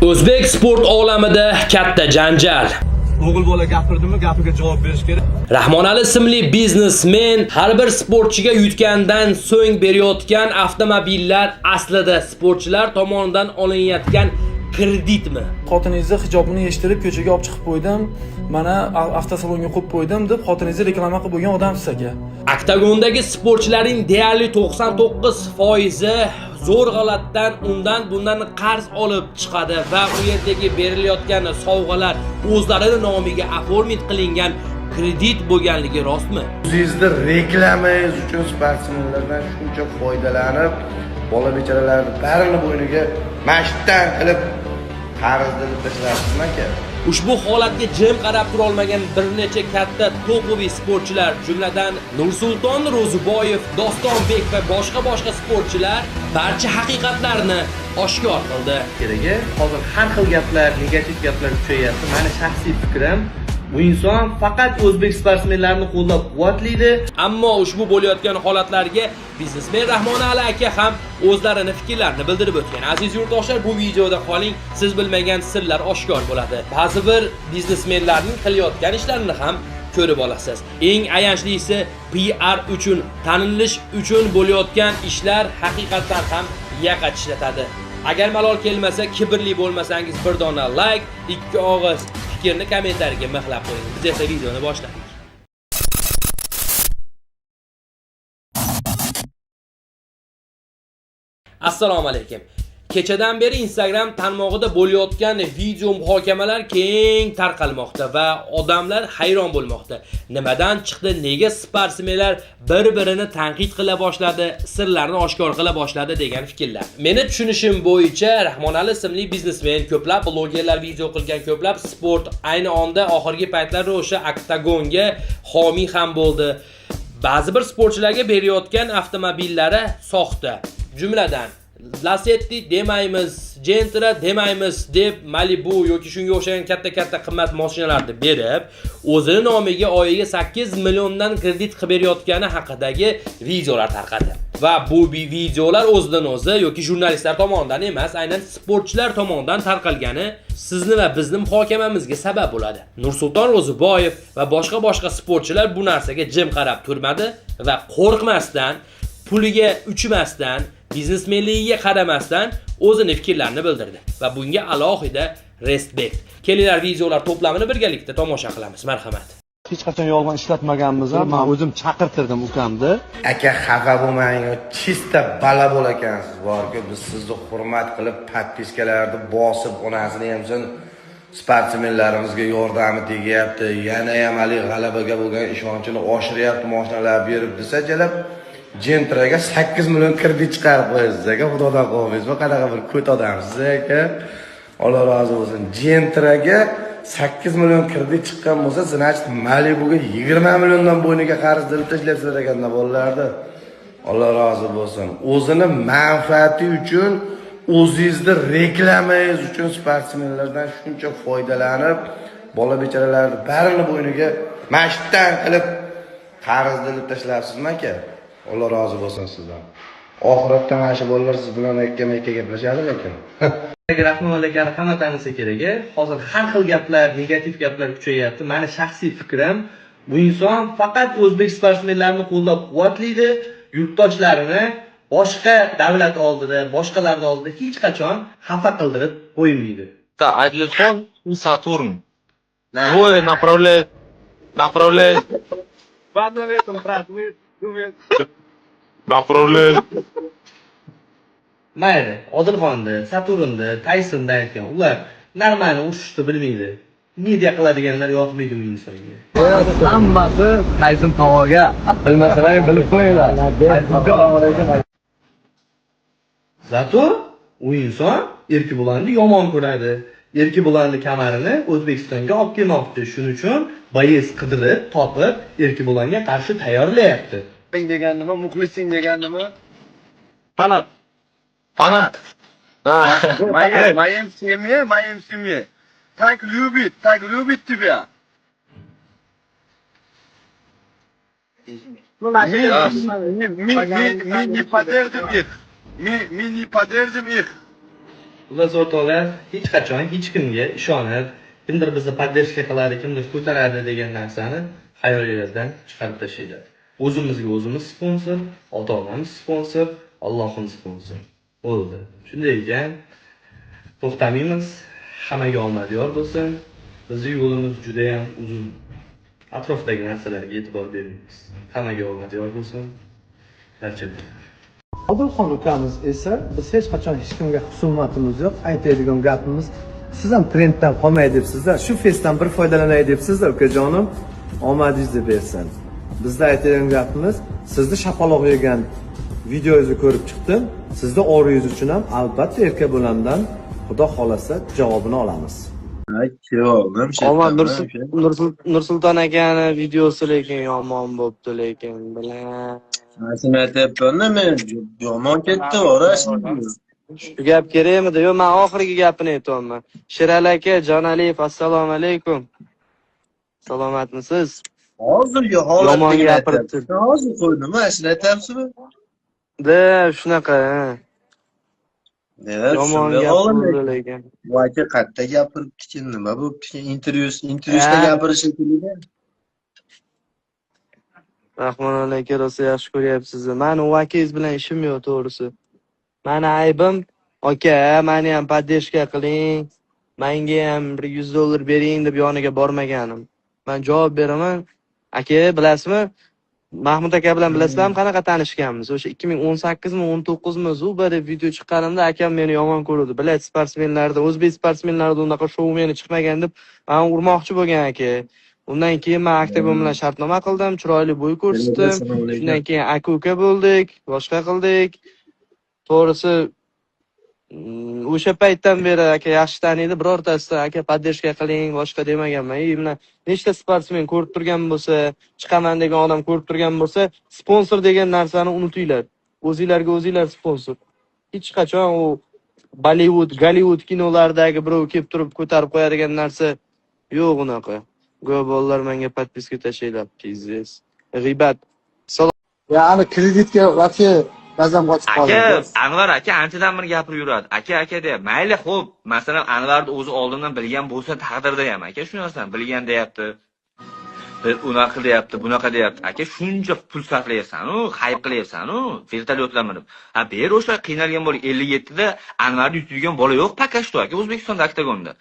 O'zbek sport olamida katta janjal. O'g'il bola gapirdimi, gapiga javob berish kerak. Rahmonali ismli biznesmen har bir sportchiga yutgandan so'ng berayotgan avtomobillar aslida sportchilar tomonidan olinayotgan kreditmi? Xotiningizni hijobini yechtirib ko'chaga olib chiqib qo'ydim. Mana avtosalonga qo'yib qo'ydim deb xotiningizni reklama qilib bo'lgan odamsiz aka. Oktagondagi sportchilarning deyarli 99% zo'r g'alatdan bundan qarz olib chiqadi va u yerdagi berilayotgan sovg'alar o'zlarining nomiga aformit qilingan kredit bo'lganligi rostmi? O'zingizda reklamangiz uchun sportsmenlardan shuncha foydalanib, bola bechoralarni barini bo'yniga mashtan qilib qarzdilib tashlasizmi aka? Ushbu holatga jim qarab tura olmagan bir necha katta topoviy sportchilar, jumladan Nursulton Ro'ziboyev, Dostonbek va boshqa sportchilar barcha haqiqatlarni oshkor qildi. Keragi, hozir har xil gaplar, negativ gaplar kuchayapti. Meni shaxsiy fikrim, bu inson faqat o'zbek sportsmenlarini qo'llab-quvvatlaydi. Ammo ushbu bo'layotgan holatlarga biznesmen Rahmonali aka ham o'zlarini fikrlarini bildirib o'tgan. Aziz yurtdoshlar, bu videoda qoling, siz bilmagan sirlar oshkor bo'ladi. Ba'zi bir biznesmenlarning qilayotgan ishlarini ham ko'rib olasiz. Eng ayanchlisi PR uchun, tanilish uchun bo'layotgan ishlar haqiqatan ham yaqa tishlatadi. Agar malol kelmasa, kibrli bo'lmasangiz bir dona like, ikki og'iz fikrni kommentariyaga mixlab qo'ying. Biz esa videoni boshladik. Assalomu alaykum. Kechadan beri Instagram tarmog'ida bo'layotgan video muhokamalar keng tarqalmoqda va odamlar hayron bo'lmoqda. Nimadan chiqdi? Nega sportsmenlar bir-birini tanqid qila boshladi, sirlarni oshkor qila boshladi degan fikrlar. Meni tushunishim bo'yicha Rahmonali ismli biznesmen, ko'plab blogerlar video qilgan, ko'plab sport ayni onda oxirgi paytlarda o'sha oktagonga homiy ham bo'ldi. Ba'zi bir sportchilarga berayotgan avtomobillari soxta. Jumladan Lacetti demaymiz, Gentra demaymiz deb Malibu yoki shunga o'xshagan katta qimmat mashinalarni berib, o'zini nomiga oyiga 8 milliondan kredit qilib berayotgani haqidagi videolar tarqadi. Va bu videolar o'zidan o'zi yoki jurnalistlar tomonidan emas, aynan sportchilar tomonidan tarqalgani sizni va bizni muhokamamizga sabab bo'ladi. Nursulton Ro'ziboyev va boshqa sportchilar bu narsaga jim qarab turmadi va qo'rqmasdan, puliga uchmasdan, biznesmenligiga qaramasdan o'zini fikrlarini bildirdi va bunga alohida respekt. Kelinglar videolar to'plamini birgalikda tomosha qilamiz. Marhamat. Hech qachon yolg'on ishlatmaganmiz, men o'zim chaqirtirdim ukamni. Aka xafa bo'lmang, chista bala bo'lakansiz. Borku biz sizni hurmat qilib podpiskalarni bosib, onasini ham sen sportsmenlarimizga yordami tegyapti. Yana ham ali g'alabaga bo'lgan ishonchini oshiryapti, mashinalar berib desa jalab Gentraga 8 million kredit chiqarib qo'yasiz aka, xudodan qo'rqmaysiz. Qanaqa bir ko't odamsiz aka. Alloh rozi bo'lsin. Gentraga 8 million kredit chiqqan bo'lsa, значит Malibuga 20 milliondan bo'yniga qarz dilib tashlayapsizlar ekanda bolalarni. Alloh rozi bo'lsin. O'zini manfaati uchun, o'zingizni reklamangiz uchun sportsmenlardan shuncha foydalanib, bola bechoralarni barini bo'yniga mashtan qilib qarz dilib tashlayapsizmi aka? Alloh rozi bo'lsin sizdan. Oxiratda mana shu bolalar siz bilan yakka-makka gaplashadi lekin. Rahmonali akani hamma tanisa kerak. Hozir har xil gaplar, negativ gaplar kuchayapti. Meni shaxsiy fikrim, bu inson faqat o'zbek sportsmenlarini qo'llab-quvvatlaydi, yurtdoshlarini boshqa davlat oldida, boshqalarning oldida hech qachon xafa qildirib qo'ymaydi. Adilxon и Saturn. Двое направляет. Mayli, Odilxonni, Saturnni, Taysonni aytgan. Ular normani urushni bilmaydi. Media qiladiganlar yoqmaydi u insonga. Hammasi Tayson tovoga. Bilmasalar bilib qo'yinglar. Zato u inson Erkibulanni yomon ko'radi. Erkibulanni kamarini O'zbekistonga olib kelmoqchi. Shuning uchun bayez qidirib, topib, Erkibulanga qarshi tayyorlayapti. Degan nima, muxlising degan nima? Fanat. Моим семье. Так любит тебя. Мы не поддержим их. Xullas o'rtoqlar, hech qachon hech kimga ishonib, kimdir bizni podдержка qiladi, kimdir ko'taradi degan narsani xayolingizdan chiqarib tashlanglar. O'zimizga o'zimiz sponsor, ota-onamiz sponsor, Allohimiz sponsor. Bo'ldi. Shunday ekan, to'xtamaymiz. Hammaga omad yor bo'lsin. Bizning yo'limiz juda ham uzun. Atrofdagi narsalarga e'tibor bermaymiz. Hammaga omad yor bo'lsin. Barchaga. Odilxon ukamiz esa biz hech qachon hech kimga husumatimiz yo'q. Aytadigan gapimiz, siz ham trenddan qolmay debsizlar. Shu festdan bir foydalanay debsizlar, ukajonim. Omadingizni bersin. Bizda aytadigan gapimiz, sizni shapaloq yegan videongizni ko'rib chiqdim. Sizni oringiz uchun ham albatta erka bo'lamdan Xudo xolasa javobini olamiz. Omad Nursulton akani videosi lekin yomon bo'pti lekin bilan. Nasib aytyapman-da men yomon ketdi, orashni. Shu gap kerakmidi? Yo'q, men oxirgi gapini aytayapman. Sherali aka, Jonaliyev, assalomu alaykum. Salomatmisiz? Hozirgi holatni Yomon gapiribdi. Hozir qo'ydim, mana shuni aytyapsizmi? De, shunaqa. Yomon gapirdi lekin. Bu aka qayerda gapiribdi, nima bo'pti? Intervyuda gapirish kerakda. Rahmonali aka, rosa yaxshi ko'ryapsiz. Meni u akangiz bilan ishim yo'q, to'g'risi. Meni aybim, aka, meni ham podдержка qiling. Menga ham $100 bering deb yoniga bormaganim. Men javob beraman. Aka, bilasizmi? Mahmud aka bilan bilasizlarmi qanaqa tanishganmiz? O'sha 2018mi, 19mi Zuba deb video chiqqanimda akam meni yomon ko'rdi. Bilet sportsmenlarda, o'zbek sportsmenlarida unaqa shou meni chiqmagan deb meni urmoqchi bo'lgan aka. Undan keyin men Aktobon bilan shartnoma qildim, chiroyli bo'y ko'rsatdim. Shundan keyin aka-uka bo'ldik, boshqa qildik. To'g'risi o'sha paytdan beri aka yaxshi taniydi, birortasi aka podдержка qiling, boshqa demaganman. Mana nechta sportsmen ko'rib turgan bo'lsa, chiqaman degan odam ko'rib turgan bo'lsa, sponsor degan narsani unutinglar. O'zingizlarga o'zingizlar sponsor. Hech qachon u Bollywood, Gollywood kinolardagi birov kelib turib ko'tarib qo'yadigan narsa yo'q unaqa. Bolalar menga podpiska tashlaylar, pizdes. G'iybat. Ya'ni kreditga вообще ba'zan qochib qoladi. Aka, Anvar aka anchadan bir gapirib yuradi. Aka deb. Mayli, xo'p, masalan, Anvarni o'zi oldindan bilgan bo'lsa, taqdirda ham aka shu narsani bilgan deyapti. Unaqa qilyapti, bunaqa deyapti. Aka, shuncha pul sarflayapsan-u, hayb qilyapsan-u, vertolyotlar minib. Ber o'sha qiynalgan bola 57 da Anvarni yutadigan bola yo'q, pakashto aka O'zbekistonda oktagonda.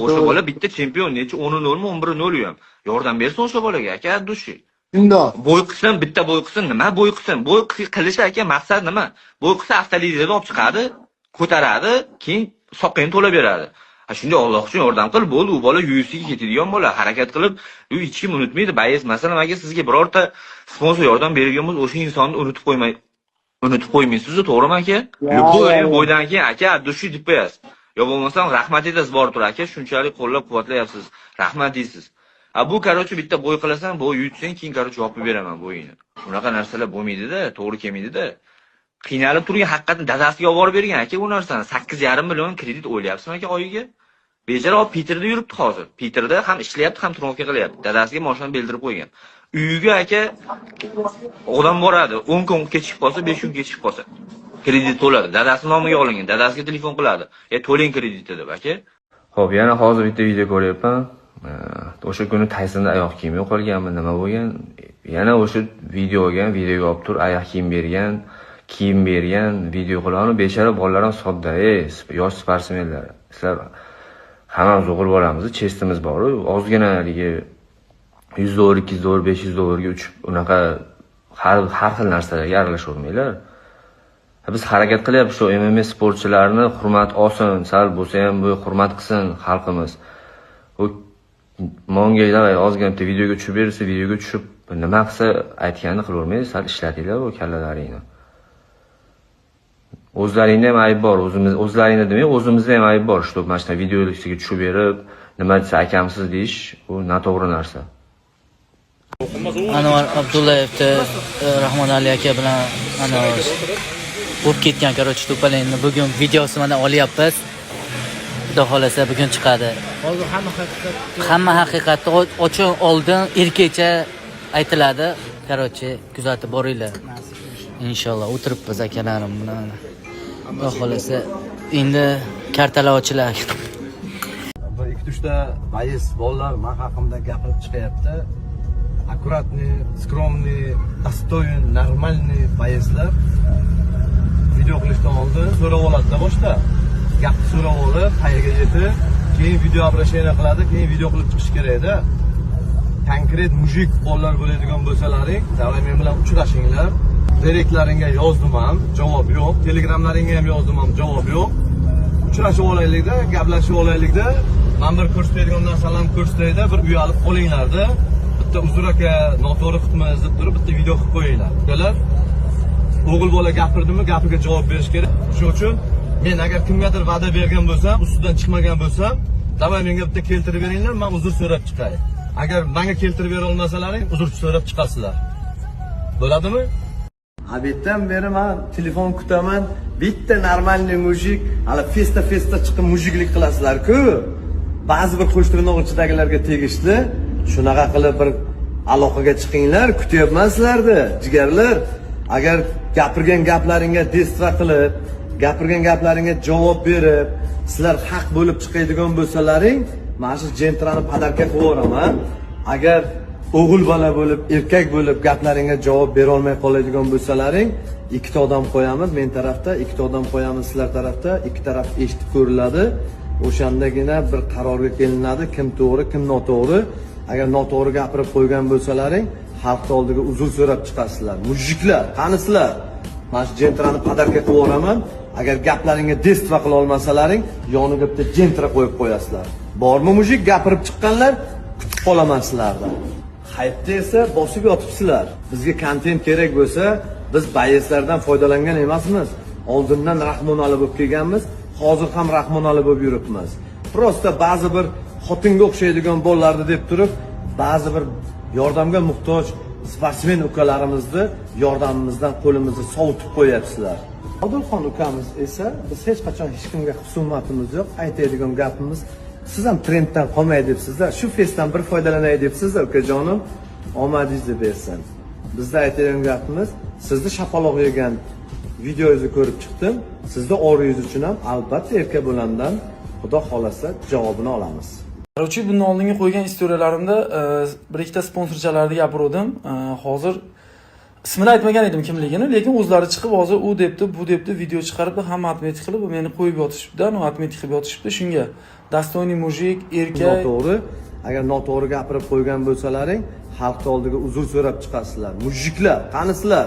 O'sha bola bitta chempion, necha 10-0mi, 11-0 ham. Yordam bersin o'sha bolaga aka, dushi. Shundoq. Bo'y qilsin, bitta bo'y qilsin, nima bo'y qilsin? Bo'y qilish aka maqsad nima? Bo'y qilsa avtolizada olib chiqadi, ko'taradi, keyin soqqani to'la beradi. Shunday Alloh uchun yordam qil, bo'ldi, u bola UFC'ga ketadigan bola, harakat qilib, hech kim unutmaydi. Bayez, masalan, agar sizga birorta sponsor yordam bergan bo'lsa, o'sha insonni unutib qo'ymaysiz, to'g'rimi aka? Bo'ydan keyin aka, dushi deb qo'yasiz. Yo bo'lmasam rahmat aytasiz, borib tur aka, shunchalik qo'llab-quvvatlayapsiz. Rahmat deysiz. Bu qarochi bitta bo'y qilasan, bo'y yutsang, keyin qarochi yopib beraman bo'yini. Unaqa narsalar bo'lmaydi-da, to'g'ri kelmaydi-da. Qiynalib turgan haqiqatan dadasiga olib borib bergan aka bu narsani. 8,5 million kredit o'ylayapsizmi aka oyiga? Bejara olib Peterda yuribdi hozir. Peterda ham ishlayapti, ham turmushga qilyapti. Dadasiga mashina bildirib qo'ygan. Uyiga aka odam boradi, 10 kun kechikib qolsa, 5 kun kechikib qolsa, kredit to'ladi. Dadasi nomiga olingan, dadasiga telefon qiladi. To'ling kreditni deb aka. Xo'p, yana hozir bitta video ko'ryapman. O'sha kuni Taysonda oyoq kiyim yo'q qolganmi, nima bo'lgan? Yana o'sha videoga olib tur, oyoq kiyim bergan video qilani bechara bolalar ham sodda, yosh sportsmenlar. Sizlar hammamiz o'g'il bolamiz, chestimiz bor-ku, ozgina haligi $100, $200, $500 ga uchib, unaqa har xil narsalarga aralashavermanglar. Biz harakat qilyapmiz shu MMA sportchilarini hurmat olsin, sal bo'lsa ham bu hurmat qilsin xalqimiz. U mongaylar ozgina bitta videoga tushib bersa, videoga tushib nima qilsa aytganini qilavermaysiz, sal ishlatinglar bu kallalaringni. O'zlaringda ham ayb bor, o'zlaringda demay, o'zimizda ham ayb bor. Shu mana shunday videolisiga tushib berib, nima desa akamsiz deyish, bu noto'g'ri narsa. Anvar Abdullayevni Rahmonali aka bilan ana bo'lib ketgan qarochi to'palayni bugun videosi mana olyapmiz. Xudo xolasa bugun chiqadi. Hozir hamma haqiqatni ochiq oldin erkakcha aytiladi. Qarochi kuzatib boringlar. Inshaalloh o'tiribmiz akalarim bilan. Xudo xolasa endi kartalovchilar. Bir ikki uchta bayis bolalar men haqimda gapirib chiqyapti. Аккуратный, скромный, dostoyn, normalniy bayislar video qilishdan oldin so'rab oladi boshda. Gapni so'rab olib, qayerga yetib, keyin video обращение qiladi, keyin video qilib chiqish kerak-da. Konkret mujik bolalar bo'ladigan bo'lsalaring, davay men bilan uchrashinglar. Direktlaringga yozdim ham, javob yo'q. Telegramlaringga ham yozdim ham, javob yo'q. Uchrashib olaylikda, gaplashib olaylikda. Men bir ko'rsatadigan narsalarni ko'rsatayda, bir uyalib qolinglarda. Bitta uzr aka, noto'g'ri qilibmiz deb turib, bitta video qilib qo'yinglar. Ular o'g'il bola gapirdimi, gapiga javob berish kerak. Shuning uchun men agar kimgadir va'da bergan bo'lsam, ustidan chiqmagan bo'lsam, davay menga bitta keltirib beringlar, men uzr so'rab chiqay. Agar menga keltirib bera olmasalaring, uzr so'rab chiqasizlar. Bo'ladimi? Abetdan beri men telefon kutaman, bitta normalniy mujik, hali festa chiqib mujiklik qilasizlar-ku. Ba'zi bir qo'shtirnoq ichidagilarga tegishli, shunaqa qilib bir aloqaga chiqinglar, kutyapman-sizlarni, jigarlar. Agar gapirgan gaplaringga destva qilib, gapirgan gaplaringga javob berib, sizlar haq bo'lib chiqadigan bo'lsalaring, mana shu jentrani padarka qilib yuboraman. Agar o'g'il bola bo'lib, erkak bo'lib gaplaringga javob bera olmay qoladigan bo'lsalaring, ikkita odam qo'yamiz, men tarafda, ikkita odam qo'yamiz sizlar tarafda, ikki taraf eshitib ko'riladi. O'shandagina bir qarorga kelinadi, kim to'g'ri, kim noto'g'ri. Agar noto'g'ri gapirib qo'ygan bo'lsalaring, xalq oldiga uzr so'rab chiqasizlar. Mujiklar, qanisizlar? Mana shu jentrani padarka qilib yuboraman. Agar gaplaringga destva qila olmasalaring, yoniga bitta jentra qo'yib qo'yasizlar. Bormi mujik gapirib chiqqanlar, kutib qolaman sizlardan. Haytda esa bosib yotibsizlar. Bizga kontent kerak bo'lsa, biz bayeslardan foydalangan emasmiz. Oldindan rahmonali bo'lib kelganmiz, hozir ham rahmonali bo'lib yuribmiz. Prosta ba'zi bir xotinga o'xshaydigan bolalarni deb turib, ba'zi bir yordamga muhtoj sportsmen ukalarimizni yordamimizdan qo'limizni sovutib qo'yapsizlar. Odilxon ukamiz esa biz hech qachon hech kimga husumatimiz yo'q. Aytadigan gapimiz, siz ham trenddan qolmay debsizlar. Shu fesdan bir foydalanay debsizlar, ukajonim. Omadingizni bersin. Bizda aytadigan gapimiz, sizni shapaloq yegan videoyingizni ko'rib chiqdim. Sizni oringiz uchun ham albatta erkak bo'landan Xudo xolasa javobini olamiz. Qarorchi bundan oldingi qo'ygan istoriyalarimda bir ikkita sponsorchalarni gapirdim. Hozir ismini aytmagan edim kimligini, lekin o'zlari chiqib hozir u debdi, bu debdi video chiqarib hamma atmetik qilib meni qo'yib yotishibdi, no atmetik qilib yotishibdi. Shunga dostoyniy mujik, erkak noto'g'ri, agar noto'g'ri gapirib qo'ygan bo'lsalaring, xalq oldiga uzr so'rab chiqasizlar. Mujiklar, qanisizlar?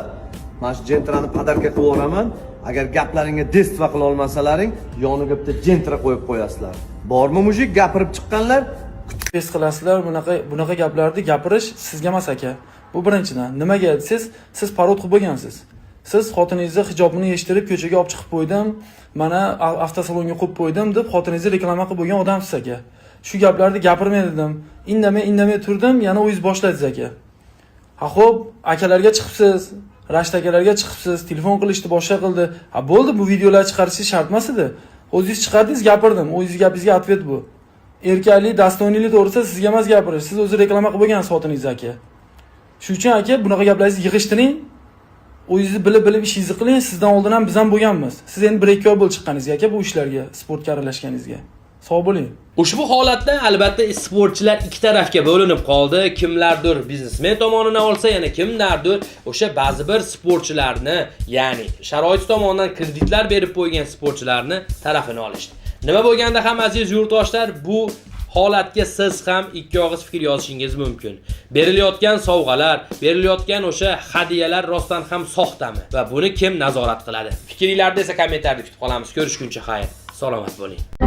Mana shu jentrani padarka qilib yuboraman. Agar gaplaringga destva qila olmasalaring, yoniga bitta jentra qo'yib qo'yasizlar. Bormi mujik gapirib chiqqanlar, kutib qilasizlar. Bunaqa gaplarni gapirish sizga emas aka. Bu birinchidan. Nimaga siz parod qilib bo'lgansiz. Siz xotiningizni hijobini yechtirib ko'chaga olib chiqib qo'ydim, mana avtosalonga qo'yib qo'ydim deb xotiningizni reklama qilib bo'lgan odamsiz aka. Shu gaplarni gapirmay dedim. Indamay turdim, yana o'zingiz boshladingiz aka. Ha xo'p, akalarga chiqibsiz. Rashid akalarga chiqibsiz, telefon qilishni boshqa qildi. Ha bo'ldi, bu videolarni chiqarishingiz shart emas edi. O'zingiz chiqardingiz, gapirdim. O'zingiz gapingizga atvet bu. Erkaklik, dostoyniylik to'g'risida sizga emas gapirish. Siz o'zi reklama qilib bo'lgansiz xotiningiz aka. Shuning uchun aka, bunaqa gaplaringizni yig'ishtiring. O'zingizni bilib ishingizni qiling. Sizdan oldin ham biz ham bo'lganmiz. Siz endi 1-2 oy bo'lib chiqqaningizga aka bu ishlarga, sportga aralashganingizga. Sog' bo'ling. Ushbu holatda albatta sportchilar ikki tarafga bo'linib qoldi. Kimlardir biznesmen tomonidan olsa, yana kimlardir o'sha ba'zi bir sportchilarni, ya'ni sharoit tomonidan kreditlar berib qo'ygan sportchilarni tarafini olishdi. Nima bo'lganda ham aziz yurtdoshlar, bu holatga siz ham ikki og'iz fikr yozishingiz mumkin. Berilayotgan sovg'alar, berilayotgan o'sha hadiyalar rostdan ham soxtami va buni kim nazorat qiladi? Fikringizni esa kommentariyada kutib qolamiz. Ko'rishguncha xayr. Salomat bo'ling.